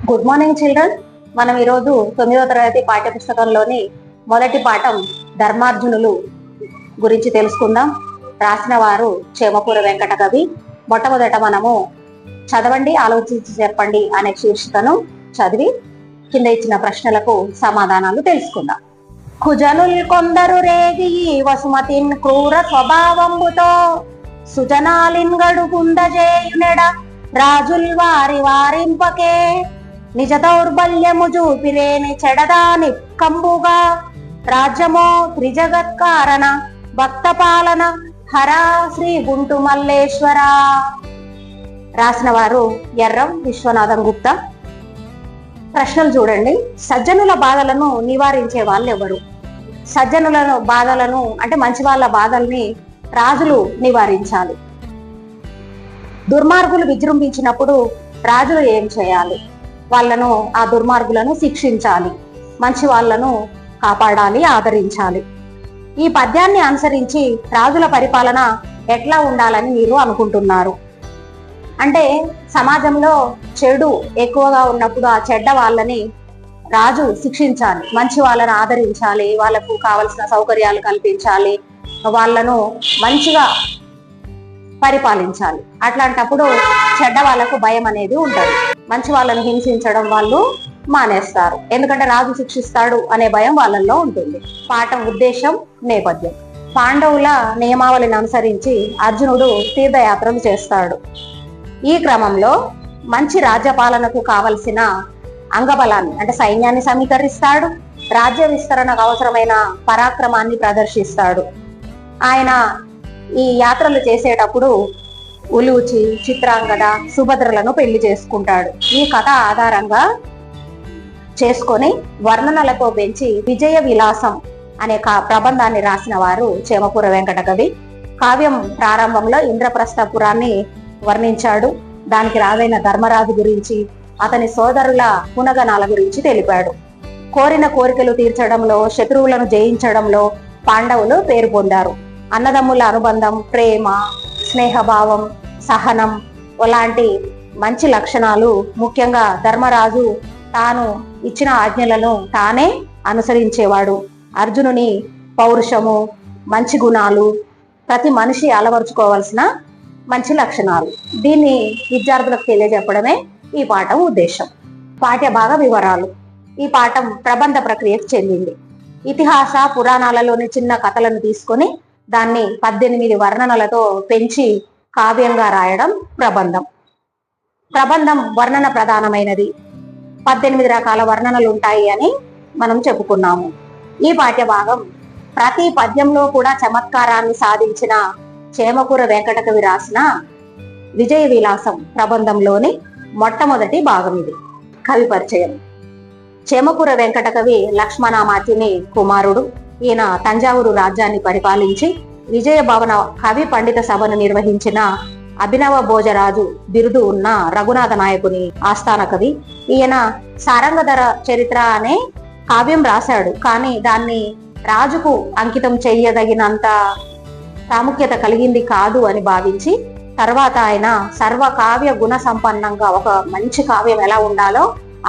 Good morning children. మనం ఈరోజు 9వ తరగతి పాఠ్యపుస్తకంలోని మొదటి పాఠం ధర్మార్జునులు గురించి తెలుసుకుందాం. రాసిన వారు చేమకూర వెంకట కవి. మొట్టమొదట మనము చదవండి ఆలోచించి చెప్పండి అనే శీర్షికను చదివి కింద ఇచ్చిన ప్రశ్నలకు సమాధానాలు తెలుసుకుందాం. కుజనుల్ కొందరు రేగి వసుమతిన్ క్రూర స్వభావంబుతో సుజనాలిన్ గడుగుందజేయునెడ రాజుల్ వారి వారింపకే నిజ దౌర్బల్యము చూపిరేని చెడదాని కంబుగా రాజ్యమో త్రిజగత్కారణ భక్త పాలన హరా శ్రీ గుంటు మల్లేశ్వర. రాసిన వారు ఎర్రం విశ్వనాథం గుప్తా. ప్రశ్నలు చూడండి. సజ్జనుల బాధలను నివారించే వాళ్ళు ఎవరు? సజ్జనుల బాధలను అంటే మంచి వాళ్ళ బాధల్ని రాజులు నివారించాలి. దుర్మార్గులు విజృంభించినప్పుడు రాజులు ఏం చేయాలి? వాళ్ళను ఆ దుర్మార్గులను శిక్షించాలి, మంచి వాళ్ళను కాపాడాలి, ఆదరించాలి. ఈ పద్యాన్ని అనుసరించి రాజుల పరిపాలన ఎట్లా ఉండాలని మీరు అనుకుంటున్నారు? అంటే సమాజంలో చెడు ఎక్కువగా ఉన్నప్పుడు ఆ చెడ్డ వాళ్ళని రాజు శిక్షించాలి, మంచి వాళ్ళని ఆదరించాలి, వాళ్ళకు కావలసిన సౌకర్యాలు కల్పించాలి, వాళ్ళను మంచిగా పరిపాలించాలి. అట్లాంటప్పుడు చెడ్డ వాళ్ళకు భయం అనేది ఉంటుంది. మంచి వాళ్ళను హింసించడం వాళ్ళు మానేస్తారు, ఎందుకంటే రాజు శిక్షిస్తాడు అనే భయం వాళ్ళల్లో ఉంటుంది. పాఠం ఉద్దేశం, నేపథ్యం. పాండవుల నియమావళిని అనుసరించి అర్జునుడు తీర్థయాత్రలు చేస్తాడు. ఈ క్రమంలో మంచి రాజ్యపాలనకు కావలసిన అంగబలాన్ని అంటే సైన్యాన్ని సమీకరిస్తాడు. రాజ్య విస్తరణకు అవసరమైన పరాక్రమాన్ని ప్రదర్శిస్తాడు. ఆయన ఈ యాత్రలు చేసేటప్పుడు ఉలూచి, చిత్రాంగద, సుభద్రలను పెళ్లి చేసుకుంటాడు. ఈ కథ ఆధారంగా చేసుకొని వర్ణనలతో పెంచి విజయ విలాసం అనే ప్రబంధాన్ని రాసిన వారు చేమకూర వెంకట కవి. కావ్యం ప్రారంభంలో ఇంద్రప్రస్థపురాన్ని వర్ణించాడు. దానికి రాజైన ధర్మరాజు గురించి, అతని సోదరుల గుణగణాల గురించి తెలిపాడు. కోరిన కోరికలు తీర్చడంలో, శత్రువులను జయించడంలో పాండవులు పేరు పొందారు. అన్నదమ్ముల అనుబంధం, ప్రేమ, స్నేహభావం, సహనం అలాంటి మంచి లక్షణాలు ముఖ్యంగా ధర్మరాజు తాను ఇచ్చిన ఆజ్ఞలను తానే అనుసరించేవాడు. అర్జునుని పౌరుషము, మంచి గుణాలు ప్రతి మనిషి అలవరుచుకోవాల్సిన మంచి లక్షణాలు. దీన్ని విద్యార్థులకు తెలియజెప్పడమే ఈ పాఠం ఉద్దేశం. పాఠ్య భాగ వివరాలు. ఈ పాఠం ప్రబంధ ప్రక్రియకు చెందింది. ఇతిహాస పురాణాలలోని చిన్న కథలను తీసుకొని దాన్ని 18 వర్ణనలతో పెంచి కావ్యంగా రాయడం ప్రబంధం. ప్రబంధం వర్ణన ప్రధానమైనది. 18 రకాల వర్ణనలు ఉంటాయి అని మనం చెప్పుకున్నాము. ఈ పాఠ్య భాగం ప్రతి పద్యంలో కూడా చమత్కారాన్ని సాధించిన చేమకూర వెంకట కవి రాసిన విజయ విలాసం ప్రబంధంలోని మొట్టమొదటి భాగం ఇది. కవి పరిచయం. చేమకూర వెంకట కవి లక్ష్మణామాత్యుని కుమారుడు. ఈయన తంజావూరు రాజ్యాన్ని పరిపాలించి విజయ భవన కవి పండిత సభను నిర్వహించిన అభినవ భోజరాజు బిరుదు ఉన్న రఘునాథ నాయకుని ఆస్థాన కవి. ఈయన సారంగధర చరిత్ర అనే కావ్యం రాశాడు, కానీ దాన్ని రాజుకు అంకితం చెయ్యదగినంత ప్రాముఖ్యత కలిగింది కాదు అని భావించి తర్వాత ఆయన సర్వ కావ్య గుణ సంపన్నంగా ఒక మంచి కావ్యం ఎలా ఉండాలో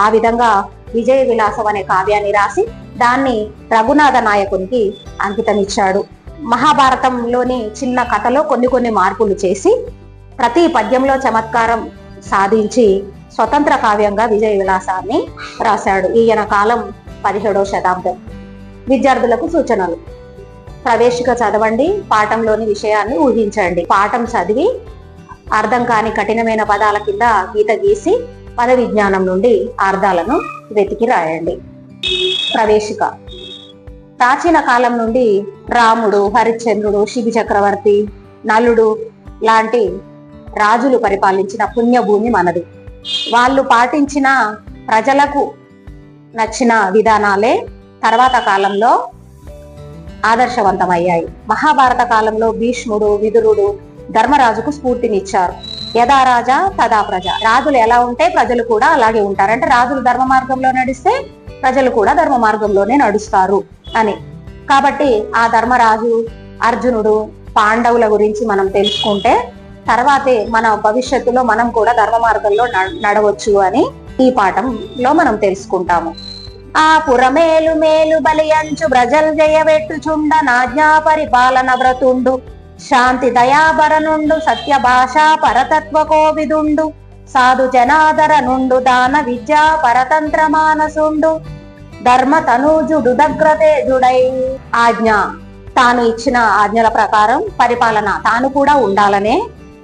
ఆ విధంగా విజయ విలాసం అనే కావ్యాన్ని రాసి దాన్ని రఘునాథ నాయకునికి అంకితం ఇచ్చాడు. మహాభారతంలోని చిన్న కథలో కొన్ని మార్పులు చేసి ప్రతి పద్యంలో చమత్కారం సాధించి స్వతంత్ర కావ్యంగా విజయ విలాసాన్ని రాశాడు. ఈయన కాలం 17వ శతాబ్దం. విద్యార్థులకు సూచనలు. ప్రవేశిక చదవండి, పాఠంలోని విషయాన్ని ఊహించండి. పాఠం చదివి అర్థం కాని కఠినమైన పదాల కింద గీత గీసి పద విజ్ఞానం నుండి అర్థాలను వెతికి రాయండి. ప్రవేశిక. ప్రాచీన కాలం నుండి రాముడు, హరిశ్చంద్రుడు, శిబి చక్రవర్తి, నలుడు లాంటి రాజులు పరిపాలించిన పుణ్యభూమి మనది. వాళ్ళు పాటించిన ప్రజలకు నచ్చిన విధానాలే తర్వాత కాలంలో ఆదర్శవంతమయ్యాయి. మహాభారత కాలంలో భీష్ముడు, విదురుడు ధర్మరాజుకు స్ఫూర్తినిచ్చారు. యథా రాజా తదా ప్రజ. రాజులు ఎలా ఉంటే ప్రజలు కూడా అలాగే ఉంటారు. అంటే రాజులు ధర్మ మార్గంలో నడిస్తే ప్రజలు కూడా ధర్మ మార్గంలోనే నడుస్తారు అని. కాబట్టి ఆ ధర్మరాజు, అర్జునుడు, పాండవుల గురించి మనం తెలుసుకుంటే తర్వాతే మన భవిష్యత్తులో మనం కూడా ధర్మ మార్గంలో నడవచ్చు అని ఈ పాఠంలో మనం తెలుసుకుంటాము. ఆ పురమేలు మేలు బలియంచు బ్రజల్ జయవెట్టుచుండ నాజ్ఞా పరిపాలన వ్రతుండు శాంతి దయాభరణుండు సత్య భాషా పరతత్వ కోవిదుండు సాధు జనాదర నుండు దాన విద్యా పరతంత్ర మానసుండు ధర్మ తనూజుడు దగ్రతేజుడై ఆజ్ఞ, తాను ఇచ్చిన ఆజ్ఞల ప్రకారం పరిపాలన తాను కూడా ఉండాలనే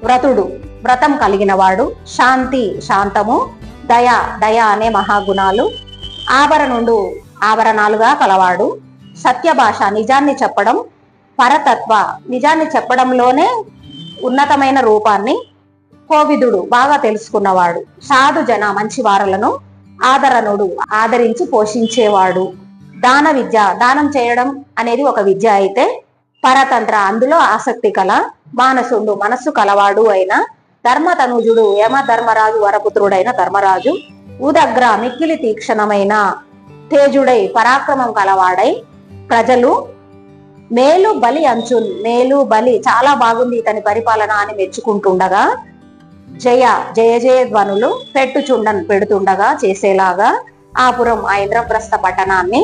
వ్రతుడు, వ్రతం కలిగిన వాడు, శాంతి శాంతము, దయ దయ అనే మహాగుణాలు, ఆభరణుండు ఆభరణాలుగా కలవాడు, సత్య భాష నిజాన్ని చెప్పడం, పరతత్వ నిజాన్ని చెప్పడంలోనే ఉన్నతమైన రూపాన్ని, కోవిదుడు బాగా తెలుసుకున్నవాడు, సాధు జన మంచి వారలను, ఆదరణుడు ఆదరించి పోషించేవాడు, దాన విద్య దానం చేయడం అనేది ఒక విద్య అయితే, పరతంత్ర అందులో ఆసక్తి కల, మానసుండు మనస్సు కలవాడు అయిన, ధర్మతనుజుడు యమ ధర్మరాజు వరపుత్రుడైన ధర్మరాజు, ఉదగ్ర మిక్కిలి తీక్షణమైన, తేజుడై పరాక్రమం కలవాడై, ప్రజలు మేలు బలి అంచున్, మేలు బలి చాలా బాగుంది ఇతని పరిపాలన అని మెచ్చుకుంటుండగా, జయ జయ జయ ధ్వనులు పెడుతుండగా చేసేలాగా ఆ పురం ఆ ఇంద్రప్రస్థ పట్టణాన్ని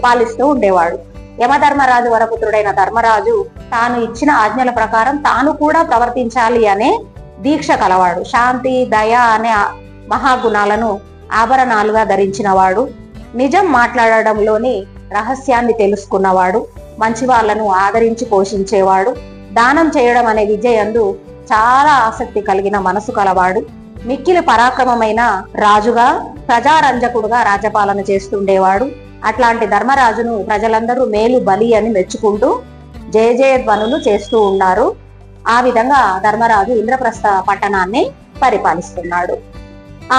పాలిస్తూ ఉండేవాడు. యమధర్మరాజు వరపుత్రుడైన ధర్మరాజు తాను ఇచ్చిన ఆజ్ఞల ప్రకారం తాను కూడా ప్రవర్తించాలి అనే దీక్ష కలవాడు, శాంతి దయ అనే మహాగుణాలను ఆభరణాలుగా ధరించినవాడు, నిజం మాట్లాడడంలోని రహస్యాన్ని తెలుసుకున్నవాడు, మంచి వాళ్లను ఆదరించి పోషించేవాడు, దానం చేయడం అనే విద్య యందు చాలా ఆసక్తి కలిగిన మనసు కలవాడు, మిక్కిలి పరాక్రమమైన రాజుగా ప్రజారంజకుడుగా రాజ్యపాలన చేస్తుండేవాడు. అట్లాంటి ధర్మరాజును ప్రజలందరూ మేలు బలి అని మెచ్చుకుంటూ జయ జయ ధ్వనులు చేస్తూ ఉన్నారు. ఆ విధంగా ధర్మరాజు ఇంద్రప్రస్థ పట్టణాన్ని పరిపాలిస్తున్నాడు.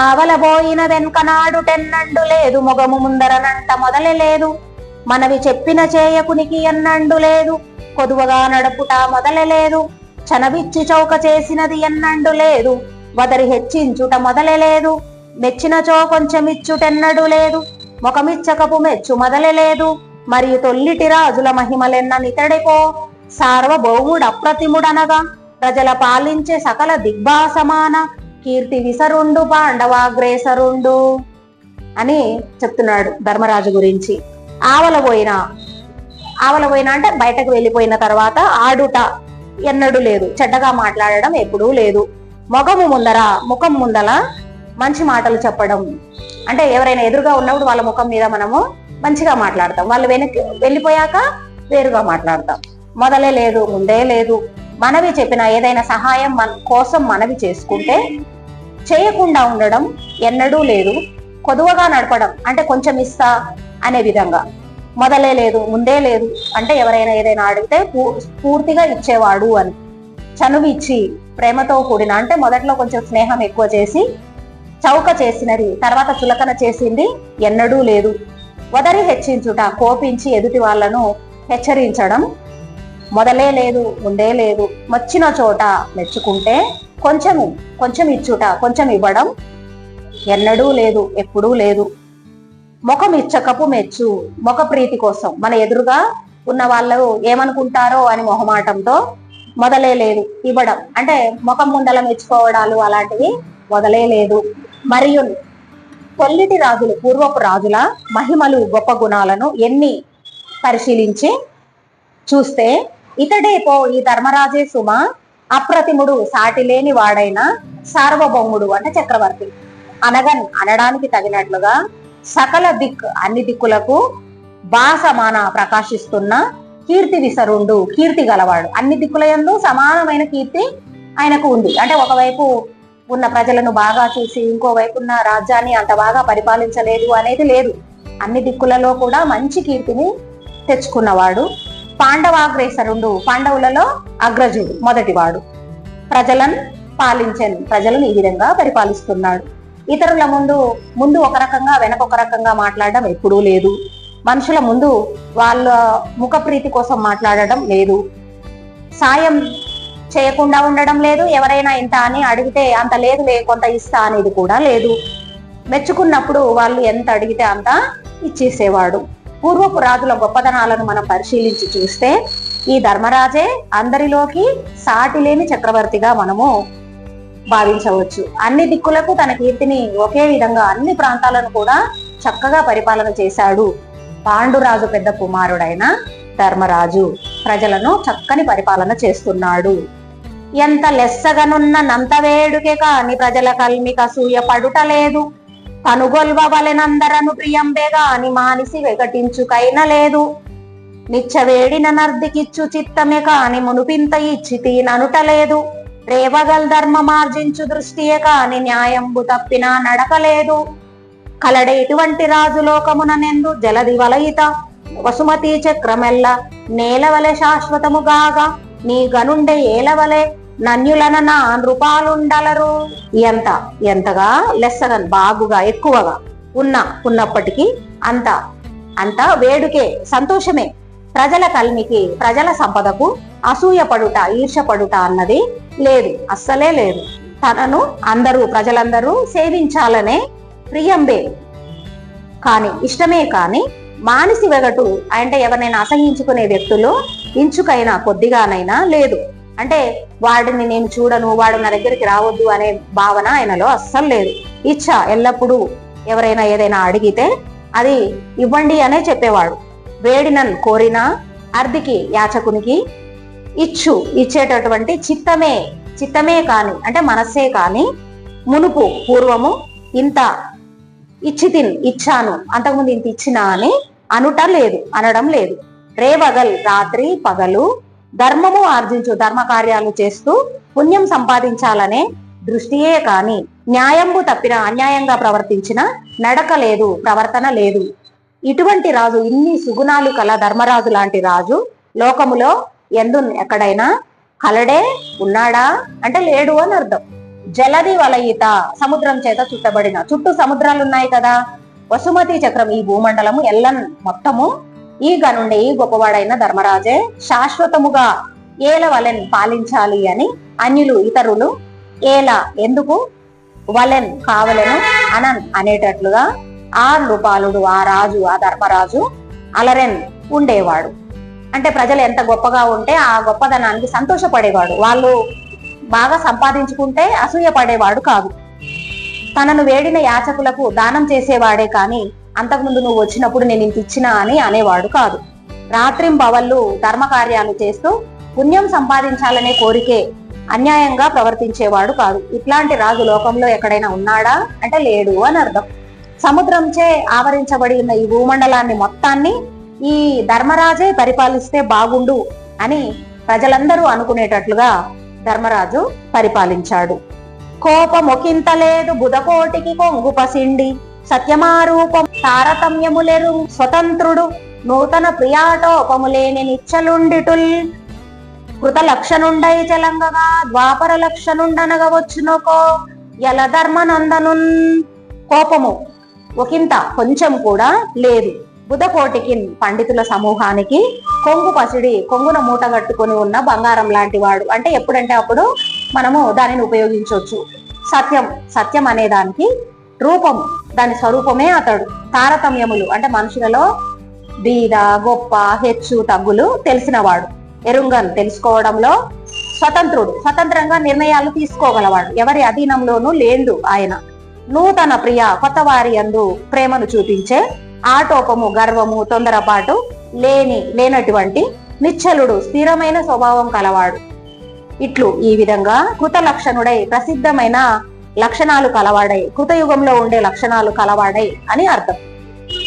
ఆవలబోయిన వెనుకనాడు టెన్నండు లేదు, మొగము ముందరనంట మొదలే లేదు, మనవి చెప్పిన చేయకునికి ఎన్నండు లేదు, కొదువగా నడుపుట మొదలే లేదు, చనవిచ్చి చౌక చేసినది ఎన్నండు లేదు, వదరి హెచ్చించుట మొదలే లేదు, మెచ్చినచో కొంచెమిచ్చుటెన్నడు లేదు, ముఖమిచ్చకపు మెచ్చు మొదలే లేదు, మరియు తొల్లిటి రాజుల మహిమలెన్న నితడిపో, సార్వభౌముడు అప్రతిముడనగా ప్రజల పాలించే సకల దిగ్భాసమాన, కీర్తి విసరుండు పాండవాగ్రేసరుండు అని చెప్తున్నాడు ధర్మరాజు గురించి. ఆవలబోయిన అంటే బయటకు వెళ్ళిపోయిన తర్వాత ఆడుట ఎన్నడూ లేదు, చెడ్డగా మాట్లాడడం ఎప్పుడూ లేదు, ముఖం ముందల మంచి మాటలు చెప్పడం, అంటే ఎవరైనా ఎదురుగా ఉన్నప్పుడు వాళ్ళ ముఖం మీద మనము మంచిగా మాట్లాడతాం, వాళ్ళు వెనక్కి వెళ్ళిపోయాక వేరుగా మాట్లాడతాం, మొదలే లేదు ముందే లేదు, మనవి చెప్పిన ఏదైనా సహాయం కోసం మనవి చేసుకుంటే చేయకుండా ఉండడం ఎన్నడూ లేదు, కొదువగా నడపడం అంటే కొంచెం ఇస్తా అనే విధంగా, మొదలే లేదు ముందే లేదు అంటే ఎవరైనా ఏదైనా అడిగితే పూర్తిగా ఇచ్చేవాడు అని, చనువు ఇచ్చి ప్రేమతో కూడిన అంటే మొదట్లో కొంచెం స్నేహం ఎక్కువ చేసి చౌక చేసినది తర్వాత చులకన చేసింది ఎన్నడూ లేదు, వదరి హెచ్చించుట కోపించి ఎదుటి వాళ్లను హెచ్చరించడం మొదలే లేదు ముందే లేదు, వచ్చిన చోట మెచ్చుకుంటే కొంచెం ఇచ్చుట కొంచెం ఇవ్వడం ఎన్నడూ లేదు ఎప్పుడూ లేదు, ముఖం ఇచ్చకపు మెచ్చు ముఖ ప్రీతి కోసం మన ఎదురుగా ఉన్న వాళ్ళు ఏమనుకుంటారో అని మొహమాటంతో మొదలే లేదు ఇవ్వడం అంటే ముఖం ముందల మెచ్చుకోవడాలు అలాంటివి మొదలే లేదు. మరియు తొల్లిటి రాజులు పూర్వపు రాజుల మహిమలు గొప్ప గుణాలను ఎన్ని పరిశీలించి చూస్తే ఇతడేపో ఈ ధర్మరాజే సుమ, అప్రతిముడు సాటి లేని వాడైన సార్వభౌముడు అంటే చక్రవర్తి అనడానికి తగినట్లుగా సకల అన్ని దిక్కులకు బాసమాన ప్రకాశిస్తున్న కీర్తి విసరుండు కీర్తి గలవాడు, అన్ని దిక్కులయందు సమానమైన కీర్తి ఆయనకు ఉంది. అంటే ఒకవైపు ఉన్న ప్రజలను బాగా చూసి ఇంకోవైపు ఉన్న రాజ్యాన్ని అంత బాగా పరిపాలించలేదు అనేది లేదు, అన్ని దిక్కులలో కూడా మంచి కీర్తిని తెచ్చుకున్నవాడు. పాండవాగ్రేసరుండు పాండవులలో అగ్రజుడు మొదటివాడు, ప్రజలను ఈ విధంగా పరిపాలిస్తున్నాడు. ఇతరుల ముందు ఒక రకంగా వెనక ఒక రకంగా మాట్లాడడం ఎప్పుడూ లేదు, మనుషుల ముందు వాళ్ళ ముఖ ప్రీతి కోసం మాట్లాడడం లేదు, సాయం చేయకుండా ఉండడం లేదు, ఎవరైనా ఇంత అని అడిగితే అంత లేదు కొంత ఇస్తా అనేది కూడా లేదు, మెచ్చుకున్నప్పుడు వాళ్ళు ఎంత అడిగితే అంత ఇచ్చేసేవాడు. పూర్వపు రాజుల గొప్పతనాలను మనం పరిశీలించి చూస్తే ఈ ధర్మరాజే అందరిలోకి సాటి లేని చక్రవర్తిగా మనము భావించవచ్చు. అన్ని దిక్కులకు తన కీర్తిని ఒకే విధంగా అన్ని ప్రాంతాలను కూడా చక్కగా పరిపాలన చేశాడు పాండురాజు పెద్ద కుమారుడైన ధర్మరాజు. ప్రజలను చక్కని పరిపాలన చేస్తున్నాడు. ఎంత లెస్సగనున్న నంత వేడుకే కాని ప్రజల కల్మిక సూయ పడుటలేదు. కనుగొల్వవలెనందరను ప్రియంబే గాని మానిసి వెగటించుకైన లేదు. నిచ్చవేడిన నర్దికిచ్చు చిత్తమే కాని మునుపింత ఇచ్చి తీననుటలేదు. రేవగల్ ధర్మ మార్జించు దృష్టియే కాని న్యాయంబు తప్పినా నడకలేదు. కలడే ఇటువంటి రాజు లోకముననెందు జలది వలయిత వసుమతి చక్రమెల్ల నేలవలె శాశ్వతముగాగా నీ గనుండే ఏలవలె నన్యులన నా నృపాలుండలరు. ఎంతగా లెస్సగన్ బాగుగా ఎక్కువగా ఉన్నప్పటికీ అంత వేడుకే సంతోషమే. ప్రజల కల్మికి ప్రజల సంపదకు అసూయపడుట ఈర్షపడుట అన్నది లేదు, అస్సలే లేదు. తనను ప్రజలందరూ సేవించాలనే ప్రియంబే కాని ఇష్టమే కాని మానసి వెగటు అంటే ఎవరినైనా అసహించుకునే వ్యక్తులు ఇంచుకైనా కొద్దిగానైనా లేదు. అంటే వాడిని నేను చూడను, వాడు నా దగ్గరికి రావద్దు అనే భావన ఆయనలో అస్సలు లేదు. ఇచ్చ ఎల్లప్పుడూ ఎవరైనా ఏదైనా అడిగితే అది ఇవ్వండి అనే చెప్పేవాడు. వేడినన్ కోరినా అర్ధికి యాచకునికి ఇచ్చేటటువంటి చిత్తమే కాని అంటే మనస్సే కాని పూర్వము ఇంత ఇచ్చాను, అంతకుముందు ఇంత ఇచ్చినా అని అనడం లేదు. రేవగల్ రాత్రి పగలు ధర్మము ఆర్జించు ధర్మ కార్యాలు చేస్తూ పుణ్యం సంపాదించాలనే దృష్టియే కాని న్యాయంబు తప్పిన అన్యాయంగా ప్రవర్తించిన నడక లేదు, ప్రవర్తన లేదు. ఇటువంటి రాజు, ఇన్ని సుగుణాలు కల ధర్మరాజు లాంటి రాజు లోకములో ఎక్కడైనా కలడే ఉన్నాడా అంటే లేడు అని అర్థం. జలది వలయిత సముద్రం చేత చుట్టబడిన, చుట్టూ సముద్రాలు ఉన్నాయి కదా. వసుమతి చక్రం ఈ భూమండలము ఎల్లన్ మొత్తము ఈ గనుండే ఈ గొప్పవాడైన ధర్మరాజే శాశ్వతముగా ఏలవలెన్ పాలించాలి అని అన్యులు ఇతరులు ఎందుకు వలెన్ కావలెను అనేటట్లుగా ఆ నృపాలుడు ఆ రాజు ఆ ధర్మరాజు అలరెన్ ఉండేవాడు. అంటే ప్రజలు ఎంత గొప్పగా ఉంటే ఆ గొప్పదనానికి సంతోషపడేవాడు. వాళ్ళు బాగా సంపాదించుకుంటే అసూయ పడేవాడు కాదు. తనను వేడిన యాచకులకు దానం చేసేవాడే కాని అంతకుముందు నువ్వు వచ్చినప్పుడు నేను ఇంత ఇచ్చినా అని అనేవాడు కాదు. రాత్రింబవళ్ళు ధర్మ కార్యాలు చేస్తూ పుణ్యం సంపాదించాలనే కోరికే అన్యాయంగా ప్రవర్తించేవాడు కాదు. ఇట్లాంటి రాజు లోకంలో ఎక్కడైనా ఉన్నాడా అంటే లేడు అని అర్థం. సముద్రంచే ఆవరించబడి ఉన్న ఈ భూమండలాన్ని మొత్తాన్ని ఈ ధర్మరాజే పరిపాలిస్తే బాగుండు అని ప్రజలందరూ అనుకునేటట్లుగా ధర్మరాజు పరిపాలించాడు. కోపమొకింత లేదు బుధకోటికి కొంగు పసిండి సత్యమారూపం తారతమ్యములెరు స్వతంత్రుడు నూతన ప్రియాటోపములేని నిచ్చలుండిటుల్ కృత లక్షణుండై చెలంగగా ద్వాపర లక్షణుండనగవచ్చునకో ఎల ధర్మనందనున్. కోపము ఒకంత కొంచెం కూడా లేదు. బుధకోటికి పండితుల సమూహానికి కొంగు పసిడి కొంగున మూట కట్టుకుని ఉన్న బంగారం లాంటి వాడు. అంటే ఎప్పుడంటే అప్పుడు మనము దానిని ఉపయోగించవచ్చు. సత్యం అనే దానికి రూపము, దాని స్వరూపమే అతడు. తారతమ్యములు అంటే మనుషులలో బీద గొప్ప హెచ్చు తగ్గులు తెలిసినవాడు. ఎరుంగన్ తెలుసుకోవడంలో స్వతంత్రుడు, స్వతంత్రంగా నిర్ణయాలు తీసుకోగలవాడు. ఎవరి అధీనంలోనూ లేండు ఆయన. నూతన ప్రియ కొత్త వారి యందు ప్రేమను చూపించే ఆటోపము గర్వము తొందరపాటు లేనటువంటి నిశ్చలుడు స్థిరమైన స్వభావం కలవాడు. ఇట్లు ఈ విధంగా కృత లక్షణుడై ప్రసిద్ధమైన లక్షణాలు కలవాడై కృతయుగంలో ఉండే లక్షణాలు కలవాడై అని అర్థం.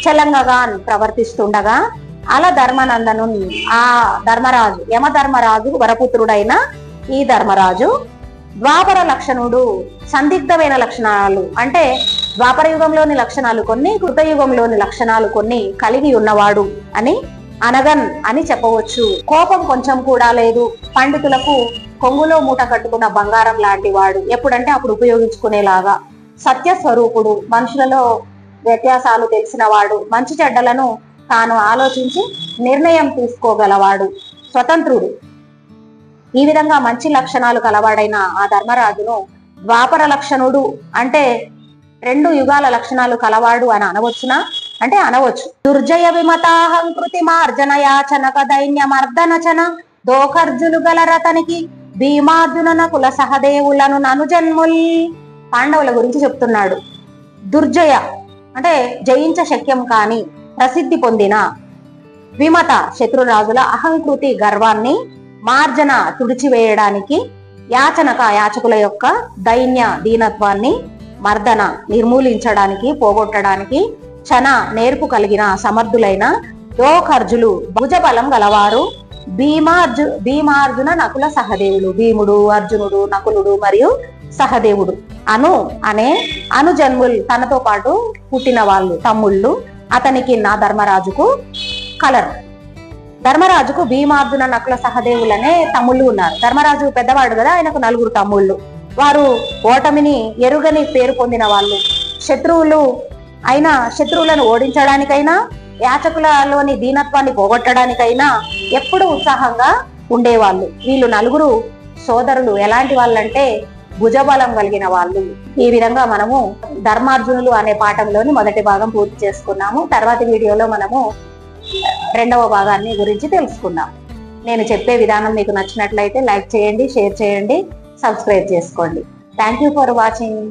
చలంగగా ప్రవర్తిస్తుండగా అల ధర్మనందను ఆ ధర్మరాజు యమధర్మరాజు వరపుత్రుడైన ఈ ధర్మరాజు ద్వాపర లక్షణుడు సందిగ్ధమైన లక్షణాలు అంటే ద్వాపర యుగంలోని లక్షణాలు కొన్ని కృతయుగంలోని లక్షణాలు కొన్ని కలిగి ఉన్నవాడు అని చెప్పవచ్చు. కోపం కొంచెం కూడా లేదు. పండితులకు కొంగులో మూట కట్టుకున్న బంగారం లాంటి వాడు. ఎప్పుడంటే అప్పుడు ఉపయోగించుకునేలాగా. సత్య స్వరూపుడు, మనుషులలో వ్యత్యాసాలు తెలిసిన వాడు. మంచి చెడ్డలను తాను ఆలోచించి నిర్ణయం తీసుకోగలవాడు. స్వతంత్రుడు. ఈ విధంగా మంచి లక్షణాలు కలవాడైన ఆ ధర్మరాజును ద్వాపర లక్షణుడు అంటే 2 యుగాల లక్షణాలు కలవాడు అని అనవచ్చునా అంటే అనవచ్చు. దుర్జయ విమతాహంకృతి మార్జన యాచనక దైన్యమర్దనచన దోఖర్జులు గలరతనికి భీమార్జున నకుల సహదేవులను నను జన్ముల్. పాండవుల గురించి చెప్తున్నాడు. దుర్జయ అంటే జయించ శక్యం కాని ప్రసిద్ధి పొందిన విమత శత్రురాజుల అహంకృతి గర్వాన్ని మార్జన తుడిచివేయడానికి, యాచకుల యొక్క దైన్య దీనత్వాన్ని మర్దన నిర్మూలించడానికి, పోగొట్టడానికి చన నేర్పు కలిగిన సమర్థులైన దోఖర్జులు భుజబలం గలవారు భీమార్జున నకుల సహదేవులు. భీముడు, అర్జునుడు, నకులుడు మరియు సహదేవుడు అనే అనుజన్ముల్ తనతో పాటు పుట్టిన వాళ్ళు తమ్ముళ్ళు అతనికి నా ధర్మరాజుకు కలరు. ధర్మరాజుకు భీమార్జున నకుల సహదేవులనే తమ్ముళ్ళు ఉన్నారు. ధర్మరాజు పెద్దవాడు కదా, ఆయనకు 4 తమ్ముళ్ళు. వారు ఓటమిని ఎరుగని పేరు పొందిన వాళ్ళు. శత్రువులను ఓడించడానికైనా, యాచకులలోని దీనత్వాన్ని పోగొట్టడానికైనా ఎప్పుడూ ఉత్సాహంగా ఉండేవాళ్ళు. వీళ్ళు 4 సోదరులు ఎలాంటి వాళ్ళంటే భుజబలం కలిగిన వాళ్ళు. ఈ విధంగా మనము ధర్మార్జునులు అనే పాఠంలోని మొదటి భాగం పూర్తి చేసుకున్నాము. తర్వాతి వీడియోలో మనము 2వ భాగాన్ని గురించి తెలుసుకుందాం. నేను చెప్పే విధానం మీకు నచ్చినట్లయితే లైక్ చేయండి, షేర్ చేయండి, సబ్స్క్రైబ్ చేసుకోండి. Thank you for watching.